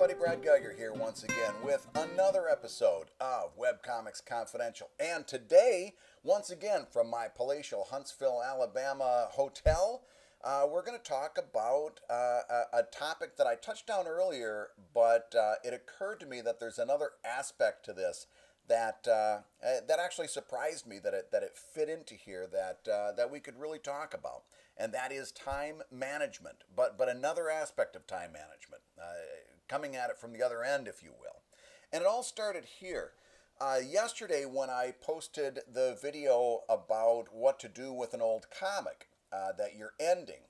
everybody, Brad Geiger here once again with another episode of Webcomics Confidential. And today, once again, from my palatial Huntsville, Alabama hotel, we're going to talk about a topic that I touched on earlier, but it occurred to me that there's another aspect to this that actually surprised me that it fit into here that we could really talk about, and that is time management. But another aspect of time management, coming at it from the other end, if you will. And it all started here. Yesterday when I posted the video about what to do with an old comic that you're ending,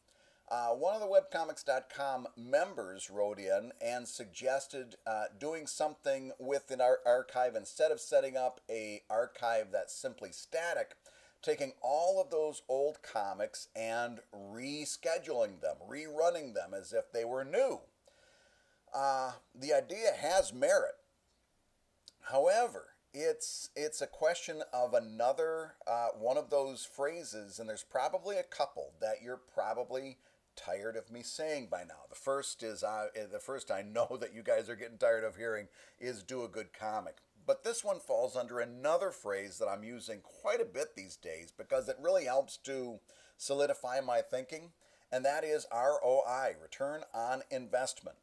one of the webcomics.com members wrote in and suggested doing something with an archive. Instead of setting up a archive that's simply static, taking all of those old comics and rescheduling them, rerunning them as if they were new. The idea has merit. However, it's a question of another one of those phrases, and there's probably a couple that you're probably tired of me saying by now. The first I know that you guys are getting tired of hearing is do a good comic. But this one falls under another phrase that I'm using quite a bit these days because it really helps to solidify my thinking, and that is ROI, return on investment.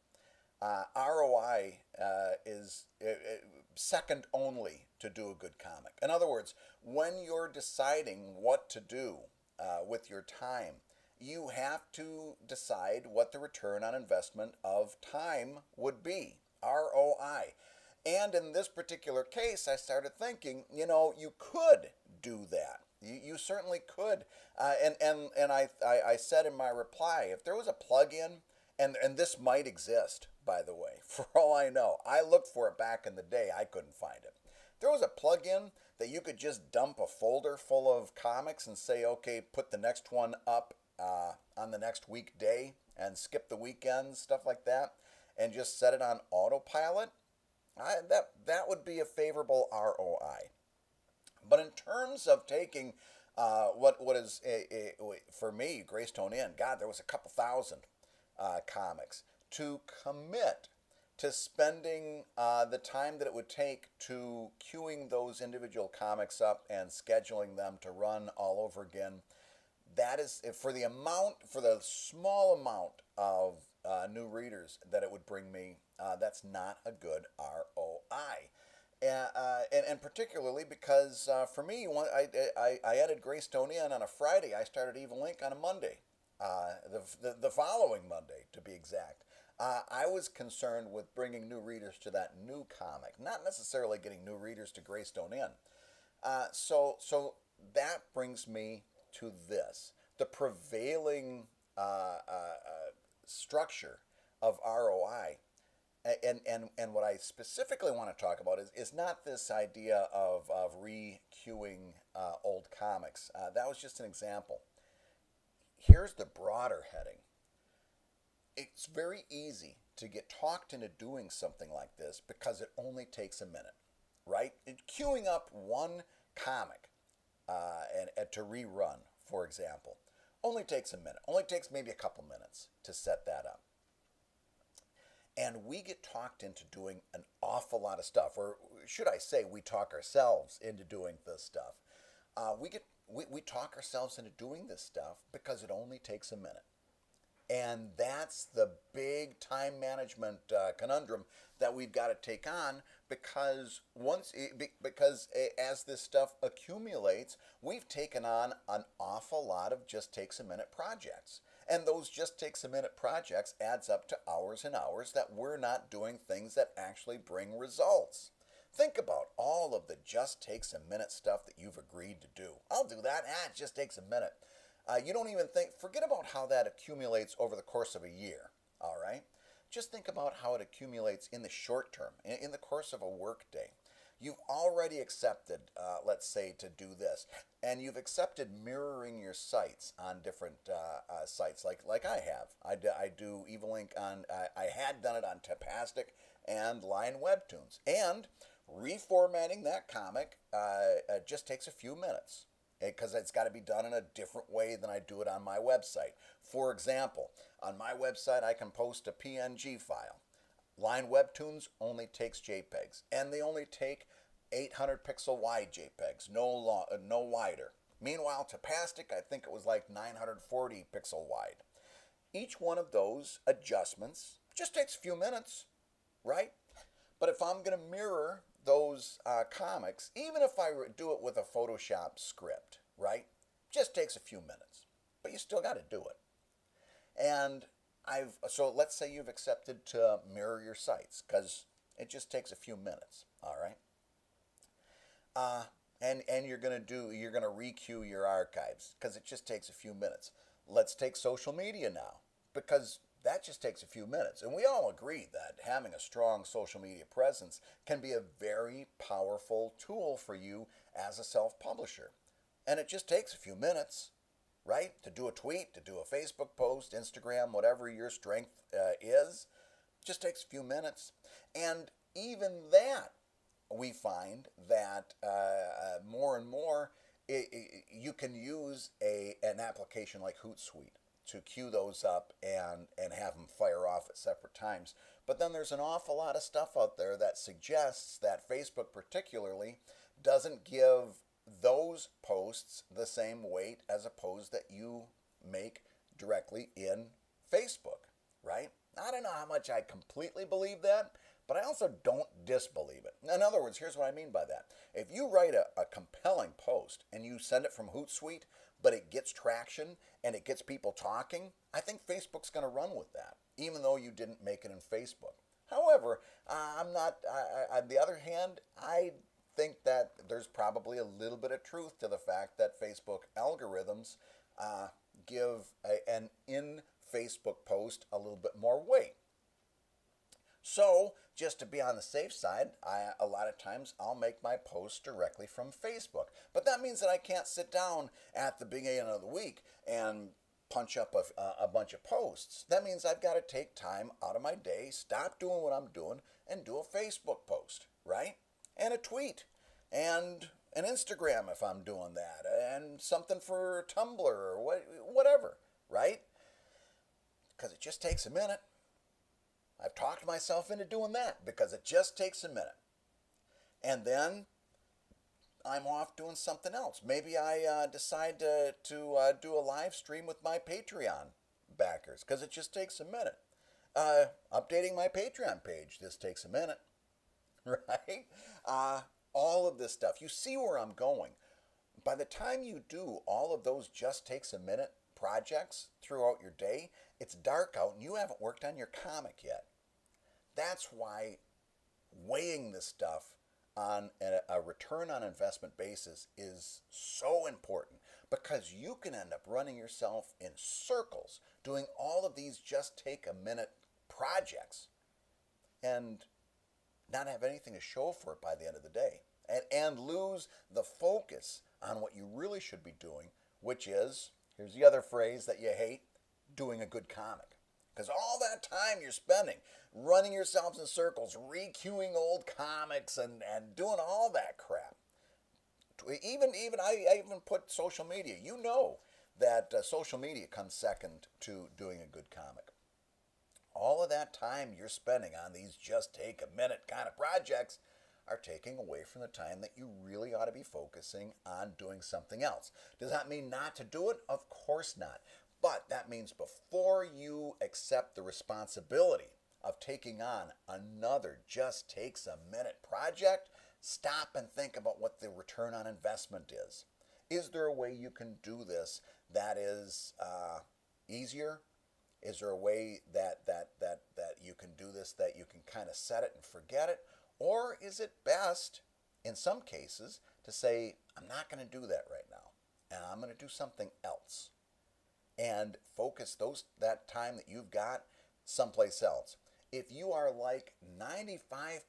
ROI is second only to do a good comic. In other words, when you're deciding what to do with your time, you have to decide what the return on investment of time would be, ROI. And in this particular case, I started thinking, you could do that. You certainly could. And I said in my reply, if there was a plug-in, and this might exist, by the way, for all I know. I looked for it back in the day. I couldn't find it. If there was a plug-in that you could just dump a folder full of comics and say, okay, put the next one up on the next weekday and skip the weekends, stuff like that, and just set it on autopilot, that would be a favorable ROI. But in terms of taking what is, for me, Greystone Inn, God, there was a couple thousand comics, to commit to spending the time that it would take to queuing those individual comics up and scheduling them to run all over again. That is, for the small amount of new readers that it would bring me, that's not a good ROI. And particularly because for me, I added Greystone Inn on a Friday. I started Evil Ink on a Monday, the following Monday to be exact. I was concerned with bringing new readers to that new comic, not necessarily getting new readers to Greystone Inn. So that brings me to this. The prevailing structure of ROI, and what I specifically want to talk about is not this idea of re-queuing old comics. That was just an example. Here's the broader heading. It's very easy to get talked into doing something like this because it only takes a minute, right? Queuing up one comic and to rerun, for example, only takes a minute. Only takes maybe a couple minutes to set that up. And we get talked into doing an awful lot of stuff, or should I say, we talk ourselves into doing this stuff. We talk ourselves into doing this stuff because it only takes a minute. And that's the big time management conundrum that we've got to take on because as this stuff accumulates, we've taken on an awful lot of just takes a minute projects. And those just takes a minute projects adds up to hours and hours that we're not doing things that actually bring results. Think about all of the just takes a minute stuff that you've agreed to do. I'll do that. It just takes a minute. You don't even forget about how that accumulates over the course of a year, all right? Just think about how it accumulates in the short term, in the course of a work day. You've already accepted, let's say, to do this, and you've accepted mirroring your sites on different sites, like I have. I do Evil Ink on, I had done it on Tapastic and Line Webtoons, and reformatting that comic just takes a few minutes. Because it's got to be done in a different way than I do it on my website. For example, on my website I can post a PNG file. Line Webtoons only takes JPEGs, and they only take 800 pixel wide JPEGs, no wider. Meanwhile, Tapastic, I think it was like 940 pixel wide. Each one of those adjustments just takes a few minutes, right? But if I'm going to mirror those comics, even if I do it with a Photoshop script, right? Just takes a few minutes, but you still got to do it. And so let's say you've accepted to mirror your sites because it just takes a few minutes, all right? And you're gonna requeue your archives because it just takes a few minutes. Let's take social media now because that just takes a few minutes. And we all agree that having a strong social media presence can be a very powerful tool for you as a self-publisher. And it just takes a few minutes, right? To do a tweet, to do a Facebook post, Instagram, whatever your strength is, just takes a few minutes. And even that, we find that more and more you can use an application like Hootsuite to queue those up and have them fire off at separate times. But then there's an awful lot of stuff out there that suggests that Facebook particularly doesn't give those posts the same weight as a post that you make directly in Facebook, right? I don't know how much I completely believe that, but I also don't disbelieve it. In other words, here's what I mean by that. If you write a compelling post and you send it from Hootsuite, but it gets traction and it gets people talking, I think Facebook's going to run with that, even though you didn't make it in Facebook. However, on the other hand, I think that there's probably a little bit of truth to the fact that Facebook algorithms give an in-Facebook post a little bit more weight. So, just to be on the safe side, a lot of times I'll make my posts directly from Facebook. But that means that I can't sit down at the beginning of the week and punch up a bunch of posts. That means I've got to take time out of my day, stop doing what I'm doing, and do a Facebook post, right? And a tweet, and an Instagram if I'm doing that, and something for Tumblr or whatever, right? Because it just takes a minute. I've talked myself into doing that because it just takes a minute. And then I'm off doing something else. Maybe I decide to do a live stream with my Patreon backers because it just takes a minute. Updating my Patreon page, this takes a minute, right? All of this stuff. You see where I'm going. By the time you do all of those just takes a minute projects throughout your day, it's dark out and you haven't worked on your comic yet. That's why weighing this stuff on a return on investment basis is so important, because you can end up running yourself in circles doing all of these just take a minute projects and not have anything to show for it by the end of the day, and lose the focus on what you really should be doing, which is, here's the other phrase that you hate, doing a good comic. Because all that time you're spending running yourselves in circles, requeuing old comics and doing all that crap. I even put social media. You know that social media comes second to doing a good comic. All of that time you're spending on these just take a minute kind of projects are taking away from the time that you really ought to be focusing on doing something else. Does that mean not to do it? Of course not. But that means before you accept the responsibility of taking on another just takes a minute project, stop and think about what the return on investment is. Is there a way you can do this that is easier? Is there a way that you can do this that you can kind of set it and forget it? Or is it best, in some cases, to say, I'm not going to do that right now, and I'm going to do something else, and focus that time that you've got someplace else. If you are like 95%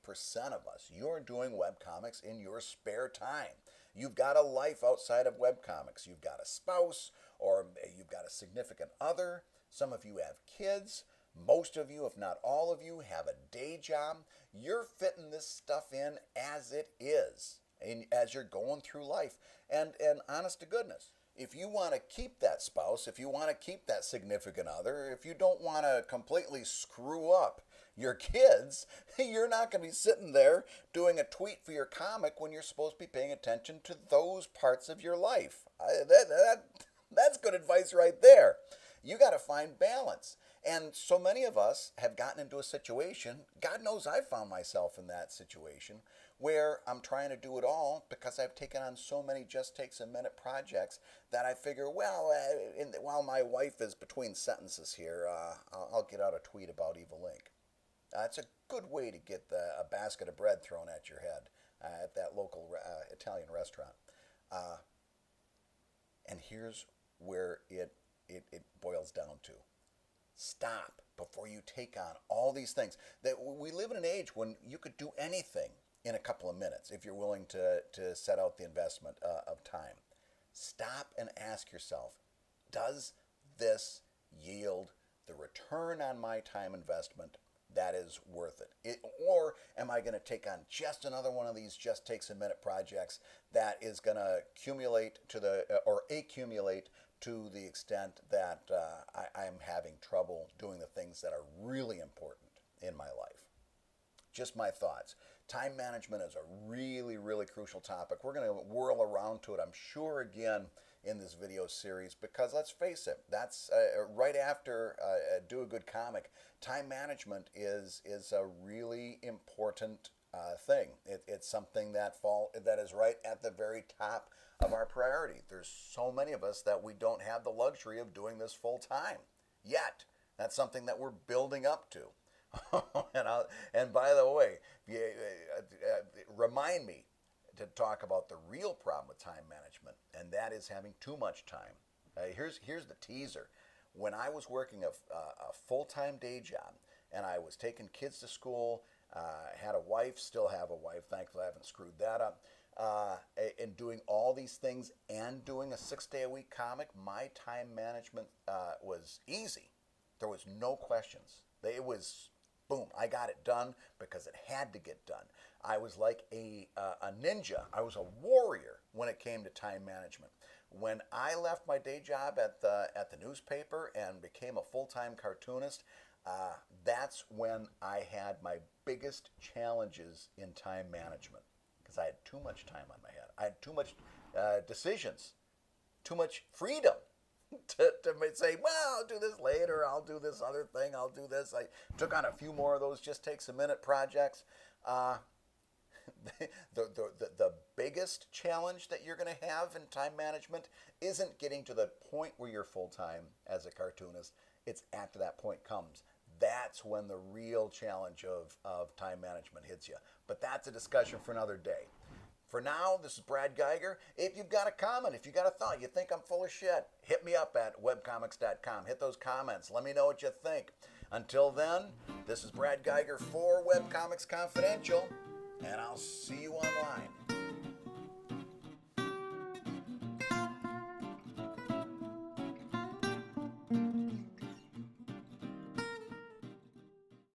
of us, you're doing webcomics in your spare time. You've got a life outside of webcomics. You've got a spouse, or you've got a significant other. Some of you have kids. Most of you, if not all of you, have a day job. You're fitting this stuff in as it is, and as you're going through life. And honest to goodness, if you want to keep that spouse, if you want to keep that significant other, if you don't want to completely screw up your kids, you're not going to be sitting there doing a tweet for your comic when you're supposed to be paying attention to those parts of your life. That's good advice right there. You got to find balance. And so many of us have gotten into a situation, God knows I've found myself in that situation, where I'm trying to do it all because I've taken on so many just takes a minute projects that I figure, well, while my wife is between sentences here, I'll get out a tweet about Evil Ink. It's a good way to get a basket of bread thrown at your head at that local Italian restaurant. And here's where it boils down to. Stop before you take on all these things. That we live in an age when you could do anything in a couple of minutes if you're willing to set out the investment of time. Stop and ask yourself, does this yield the return on my time investment that is worth it? Or am I going to take on just another one of these just takes a minute projects that is going to accumulate to the extent that I'm having trouble doing the things that are really important in my life? Just my thoughts. Time management is a really, really crucial topic. We're going to whirl around to it, I'm sure, again in this video series, because let's face it, that's right after Do a Good Comic. Time management is a really important thing. It's something that is right at the very top of our priority. There's so many of us that we don't have the luxury of doing this full time yet. That's something that we're building up to. And by the way, remind me to talk about the real problem with time management, and that is having too much time. Here's the teaser. When I was working a full-time day job, and I was taking kids to school, had a wife, still have a wife, thankfully I haven't screwed that up, and doing all these things and doing a 6-day-a-week comic, my time management was easy. There was no questions. It was boom, I got it done because it had to get done. I was like a ninja. I was a warrior when it came to time management. When I left my day job at the newspaper and became a full-time cartoonist, that's when I had my biggest challenges in time management, because I had too much time on my head. I had too much decisions, too much freedom to say, well, I'll do this later, I'll do this other thing, I'll do this. I took on a few more of those just takes a minute projects. The biggest challenge that you're going to have in time management isn't getting to the point where you're full-time as a cartoonist. It's after that point comes. That's when the real challenge of time management hits you. But that's a discussion for another day. For now, this is Brad Geiger. If you've got a comment, if you've got a thought, you think I'm full of shit, hit me up at webcomics.com. Hit those comments. Let me know what you think. Until then, this is Brad Geiger for Webcomics Confidential, and I'll see you online.